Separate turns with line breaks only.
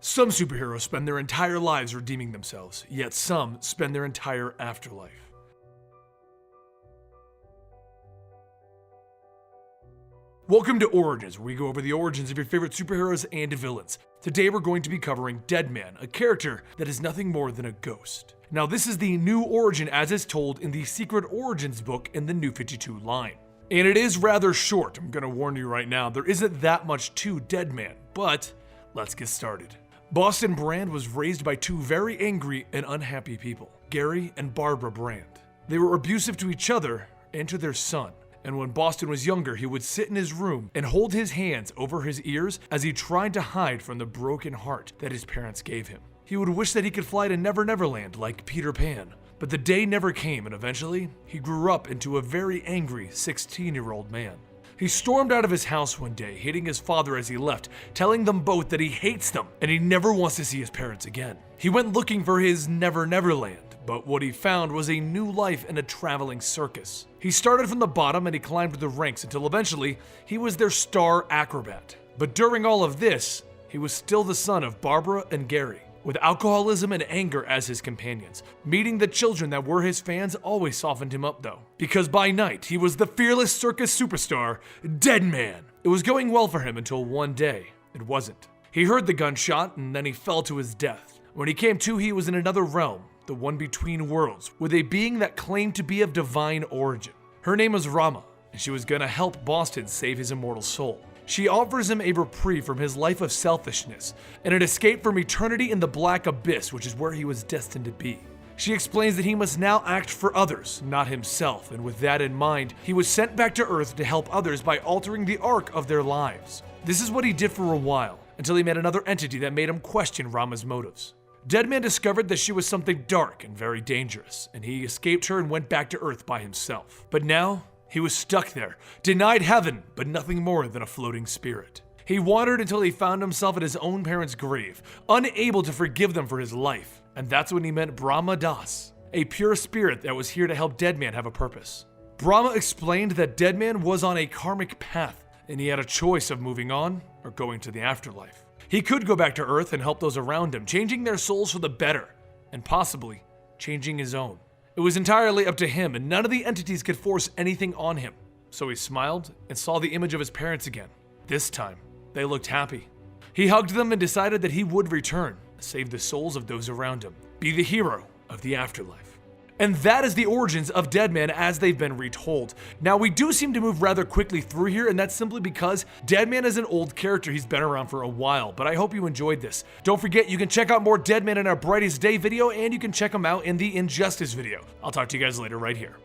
Some superheroes spend their entire lives redeeming themselves, yet some spend their entire afterlife. Welcome to Origins, where we go over the origins of your favorite superheroes and villains. Today we're going to be covering Deadman, a character that is nothing more than a ghost. Now this is the new origin as is told in the Secret Origins book in the New 52 line. And it is rather short, I'm gonna warn you right now, there isn't that much to Deadman, but let's get started. Boston Brand was raised by two very angry and unhappy people, Gary and Barbara Brand. They were abusive to each other and to their son. And when Boston was younger, he would sit in his room and hold his hands over his ears as he tried to hide from the broken heart that his parents gave him. He would wish that he could fly to Never Never Land like Peter Pan, but the day never came, and eventually, he grew up into a very angry 16-year-old man. He stormed out of his house one day, hitting his father as he left, telling them both that he hates them and he never wants to see his parents again. He went looking for his Never Never Land, but what he found was a new life in a traveling circus. He started from the bottom and he climbed the ranks until eventually he was their star acrobat. But during all of this, he was still the son of Barbara and Gary, with alcoholism and anger as his companions. Meeting the children that were his fans always softened him up though, because by night he was the fearless circus superstar, Deadman. It was going well for him until one day, it wasn't. He heard the gunshot and then he fell to his death. When he came to, he was in another realm, the one between worlds, with a being that claimed to be of divine origin. Her name was Rama, and she was gonna help Boston save his immortal soul. She offers him a reprieve from his life of selfishness, and an escape from eternity in the black abyss, which is where he was destined to be. She explains that he must now act for others, not himself, and with that in mind, he was sent back to Earth to help others by altering the arc of their lives. This is what he did for a while, until he met another entity that made him question Rama's motives. Deadman discovered that she was something dark and very dangerous, and he escaped her and went back to Earth by himself. But now, he was stuck there, denied heaven, but nothing more than a floating spirit. He wandered until he found himself at his own parents' grave, unable to forgive them for his life. And that's when he met Brahma Das, a pure spirit that was here to help Deadman have a purpose. Brahma explained that Deadman was on a karmic path, and he had a choice of moving on or going to the afterlife. He could go back to Earth and help those around him, changing their souls for the better, and possibly changing his own. It was entirely up to him, and none of the entities could force anything on him. So he smiled and saw the image of his parents again. This time, they looked happy. He hugged them and decided that he would return, save the souls of those around him, be the hero of the afterlife. And that is the origins of Deadman as they've been retold. Now we do seem to move rather quickly through here, and that's simply because Deadman is an old character. He's been around for a while, but I hope you enjoyed this. Don't forget, you can check out more Deadman in our Brightest Day video, and you can check him out in the Injustice video. I'll talk to you guys later right here.